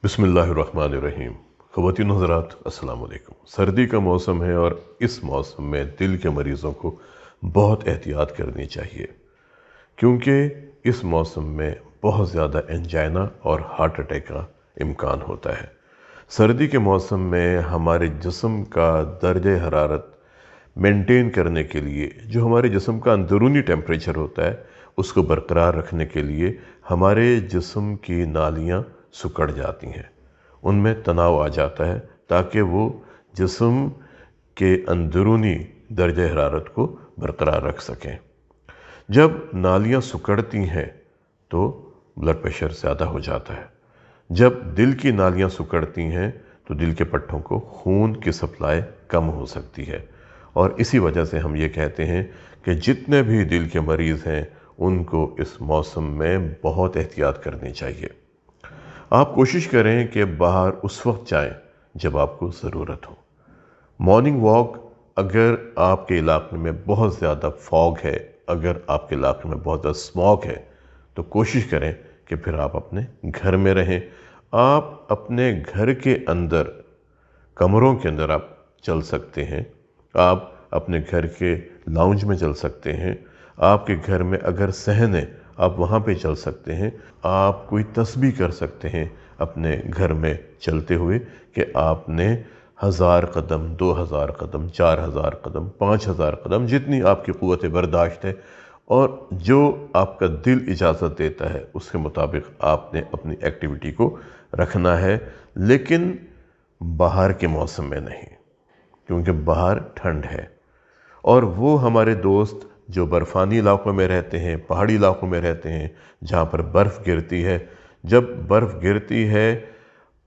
बिस्मिल्लाहिर्रहमानिर्रहीम। ख़वातीन हज़रात अस्सलाम वालेकुम। सर्दी का मौसम है और इस मौसम में दिल के मरीज़ों को बहुत एहतियात करनी चाहिए, क्योंकि इस मौसम में बहुत ज़्यादा एंजाइना और हार्ट अटैक का इम्कान होता है। सर्दी के मौसम में हमारे जिस्म का दर्जे हरारत मेंटेन करने के लिए, जो हमारे जिस्म का अंदरूनी टेम्परेचर होता है, उसको बरकरार रखने के लिए हमारे जिस्म की नालियाँ सिकुड़ जाती हैं, उनमें तनाव आ जाता है, ताकि वो जिस्म के अंदरूनी दर्जे हरारत को बरकरार रख सकें। जब नालियाँ सिकुड़ती हैं तो ब्लड प्रेशर ज़्यादा हो जाता है। जब दिल की नालियाँ सिकुड़ती हैं तो दिल के पट्टों को खून की सप्लाई कम हो सकती है, और इसी वजह से हम ये कहते हैं कि जितने भी दिल के मरीज़ हैं उनको इस मौसम में बहुत एहतियात करनी चाहिए। आप कोशिश करें कि बाहर उस वक्त जाएं जब आपको ज़रूरत हो। मॉर्निंग वॉक, अगर आपके इलाके में बहुत ज़्यादा फॉग है, अगर आपके इलाके में बहुत ज़्यादा स्मॉग है, तो कोशिश करें कि फिर आप अपने घर में रहें। आप अपने घर के अंदर, कमरों के अंदर आप चल सकते हैं, आप अपने घर के लाउंज में चल सकते हैं, आपके घर में अगर सहन है आप वहाँ पे चल सकते हैं। आप कोई तस्बीह कर सकते हैं अपने घर में चलते हुए कि आपने 1000 कदम, 2000 कदम, 4000 कदम, 5000 कदम, जितनी आपकी क़ुव्वत बर्दाश्त है और जो आपका दिल इजाज़त देता है उसके मुताबिक आपने अपनी एक्टिविटी को रखना है, लेकिन बाहर के मौसम में नहीं, क्योंकि बाहर ठंड है। और वो हमारे दोस्त जो बर्फ़ानी इलाक़ों में रहते हैं, पहाड़ी इलाक़ों में रहते हैं, जहाँ पर बर्फ़ गिरती है, जब बर्फ़ गिरती है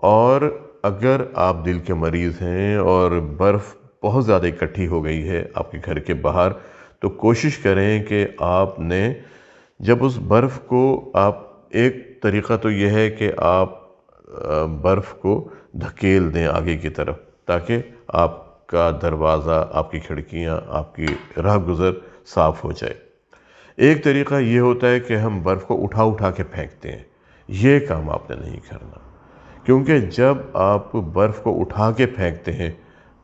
और अगर आप दिल के मरीज़ हैं और बर्फ़ बहुत ज़्यादा इकट्ठी हो गई है आपके घर के बाहर, तो कोशिश करें कि आपने जब उस बर्फ़ को आप, एक तरीक़ा तो यह है कि आप बर्फ़ को धकेल दें आगे की तरफ, ताकि आपका दरवाज़ा, आपकी खिड़कियाँ, आपकी राह गुज़र साफ़ हो जाए। एक तरीक़ा ये होता है कि हम बर्फ़ को उठा उठा के फेंकते हैं। ये काम आपने नहीं करना, क्योंकि जब आप बर्फ़ को उठा के फेंकते हैं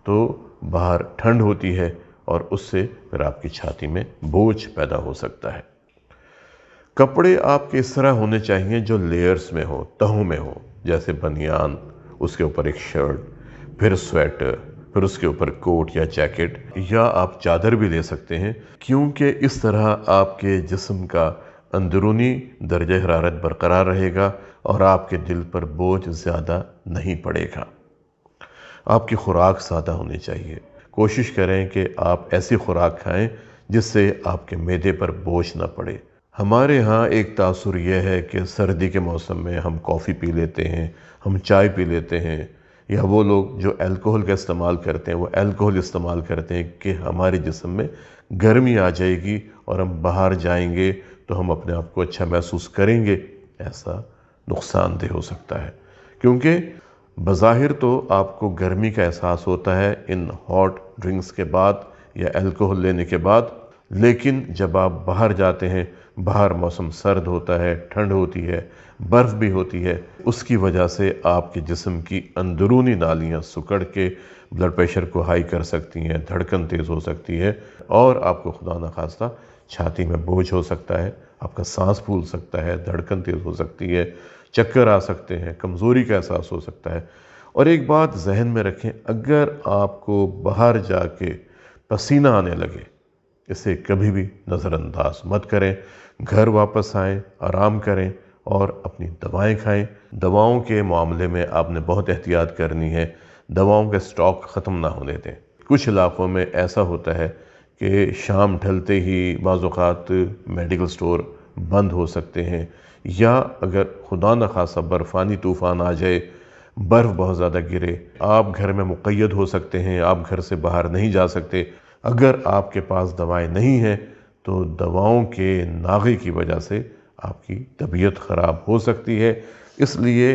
तो बाहर ठंड होती है और उससे फिर आपकी छाती में बोझ पैदा हो सकता है। कपड़े आपके इस तरह होने चाहिए जो लेयर्स में हो, तहों में हो, जैसे बनियान, उसके ऊपर एक शर्ट, फिर स्वेटर, फिर उसके ऊपर कोट या जैकेट, या आप चादर भी ले सकते हैं, क्योंकि इस तरह आपके जिस्म का अंदरूनी दर्जे हरारत बरकरार रहेगा और आपके दिल पर बोझ ज़्यादा नहीं पड़ेगा। आपकी खुराक सादा होनी चाहिए। कोशिश करें कि आप ऐसी खुराक खाएं जिससे आपके मैदे पर बोझ ना पड़े। हमारे यहाँ एक तासुर यह है कि सर्दी के मौसम में हम कॉफ़ी पी लेते हैं, हम चाय पी लेते हैं, या वो लोग जो अल्कोहल का इस्तेमाल करते हैं वो अल्कोहल इस्तेमाल करते हैं कि हमारे जिस्म में गर्मी आ जाएगी और हम बाहर जाएंगे तो हम अपने आप को अच्छा महसूस करेंगे। ऐसा नुकसानदेह हो सकता है, क्योंकि बज़ाहिर तो आपको गर्मी का एहसास होता है इन हॉट ड्रिंक्स के बाद या अल्कोहल लेने के बाद, लेकिन जब आप बाहर जाते हैं, बाहर मौसम सर्द होता है, ठंड होती है, बर्फ़ भी होती है, उसकी वजह से आपके जिस्म की अंदरूनी नालियाँ सिकुड़ के ब्लड प्रेशर को हाई कर सकती हैं, धड़कन तेज़ हो सकती है और आपको खुदा न खास्ता छाती में बोझ हो सकता है, आपका सांस फूल सकता है, धड़कन तेज़ हो सकती है, चक्कर आ सकते हैं, कमज़ोरी का एहसास हो सकता है। और एक बात जहन में रखें, अगर आपको बाहर जाके पसीना आने लगे, इसे कभी भी नज़रअंदाज मत करें। घर वापस आएँ, आराम करें और अपनी दवाएं खाएं। दवाओं के मामले में आपने बहुत एहतियात करनी है, दवाओं का स्टॉक ख़त्म ना होने दें। कुछ इलाक़ों में ऐसा होता है कि शाम ढलते ही बाज़ औक़ात मेडिकल स्टोर बंद हो सकते हैं, या अगर खुदा न खासा बर्फ़ानी तूफ़ान आ जाए, बर्फ़ बहुत ज़्यादा गिरे, आप घर में मुक़य्यद हो सकते हैं, आप घर से बाहर नहीं जा सकते। अगर आपके पास दवाएं नहीं हैं तो दवाओं के नागे की वजह से आपकी तबीयत ख़राब हो सकती है। इसलिए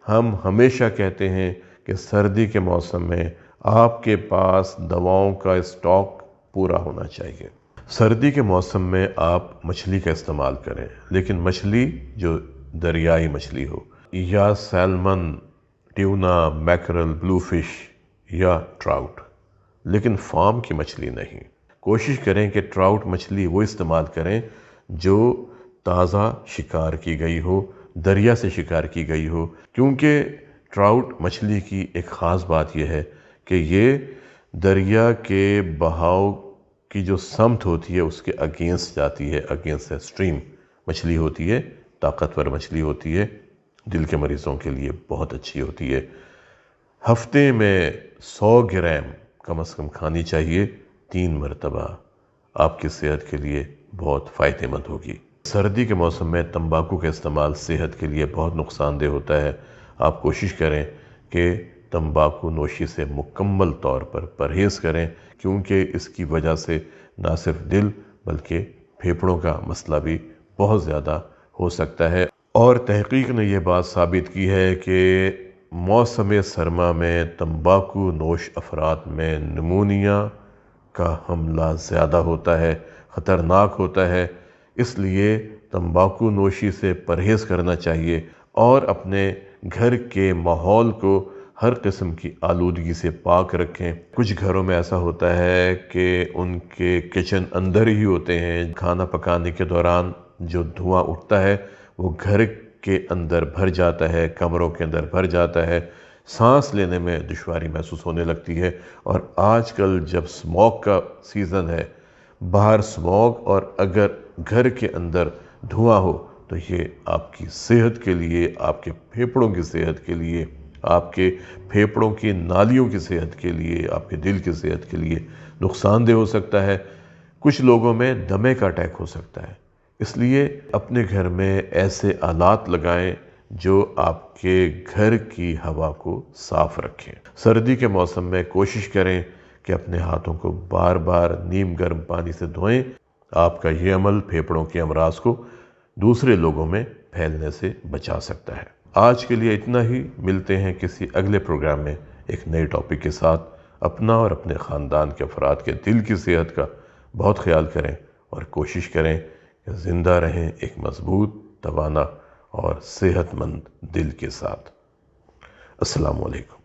हम हमेशा कहते हैं कि सर्दी के मौसम में आपके पास दवाओं का स्टॉक पूरा होना चाहिए। सर्दी के मौसम में आप मछली का इस्तेमाल करें, लेकिन मछली जो दरियाई मछली हो, या सैल्मन ٹیونا، میکرل، بلو فش یا ٹراؤٹ، لیکن فارم کی مچھلی نہیں۔ کوشش کریں کہ ٹراؤٹ مچھلی وہ استعمال کریں جو تازہ شکار کی گئی ہو، دریا سے شکار کی گئی ہو، کیونکہ ٹراؤٹ مچھلی کی ایک خاص بات یہ ہے کہ یہ دریا کے بہاؤ کی جو سمت ہوتی ہے اس کے اگینسٹ جاتی ہے، اگینسٹ اسٹریم مچھلی ہوتی ہے، طاقتور مچھلی ہوتی ہے، دل کے مریضوں کے لیے بہت اچھی ہوتی ہے۔ ہفتے میں 100 گرام کم از کم کھانی چاہیے، 3 مرتبہ، آپ کی صحت کے لیے بہت فائدہ مند ہوگی۔ سردی کے موسم میں تمباکو کا استعمال صحت کے لیے بہت نقصان دہ ہوتا ہے۔ آپ کوشش کریں کہ تمباکو نوشی سے مکمل طور پر پرہیز کریں، کیونکہ اس کی وجہ سے نہ صرف دل بلکہ پھیپھڑوں کا مسئلہ بھی بہت زیادہ ہو سکتا ہے۔ اور تحقیق نے یہ بات ثابت کی ہے کہ موسم سرما میں تمباکو نوش افراد میں نمونیا کا حملہ زیادہ ہوتا ہے، خطرناک ہوتا ہے۔ اس لیے تمباکو نوشی سے پرہیز کرنا چاہیے اور اپنے گھر کے ماحول کو ہر قسم کی آلودگی سے پاک رکھیں۔ کچھ گھروں میں ایسا ہوتا ہے کہ ان کے کچن اندر ہی ہوتے ہیں، کھانا پکانے کے دوران جو دھواں اٹھتا ہے وہ گھر کے اندر بھر جاتا ہے، کمروں کے اندر بھر جاتا ہے، سانس لینے میں دشواری محسوس ہونے لگتی ہے۔ اور آج کل جب اسموگ کا سیزن ہے، باہر اسموگ اور اگر گھر کے اندر دھواں ہو تو یہ آپ کی صحت کے لیے، آپ کے پھیپھڑوں کی صحت کے لیے، آپ کے پھیپھڑوں کی نالیوں کی صحت کے لیے، آپ کے دل کی صحت کے لیے نقصان دہ ہو سکتا ہے۔ کچھ لوگوں میں دمے کا اٹیک ہو سکتا ہے۔ اس لیے اپنے گھر میں ایسے آلات لگائیں جو آپ کے گھر کی ہوا کو صاف رکھیں۔ سردی کے موسم میں کوشش کریں کہ اپنے ہاتھوں کو بار بار نیم گرم پانی سے دھوئیں۔ آپ کا یہ عمل پھیپھڑوں کے امراض کو دوسرے لوگوں میں پھیلنے سے بچا سکتا ہے۔ آج کے لیے اتنا ہی، ملتے ہیں کسی اگلے پروگرام میں ایک نئے ٹاپک کے ساتھ۔ اپنا اور اپنے خاندان کے افراد کے دل کی صحت کا بہت خیال کریں اور کوشش کریں کہ زندہ رہیں ایک مضبوط، توانا اور صحت مند دل کے ساتھ۔ السلام علیکم۔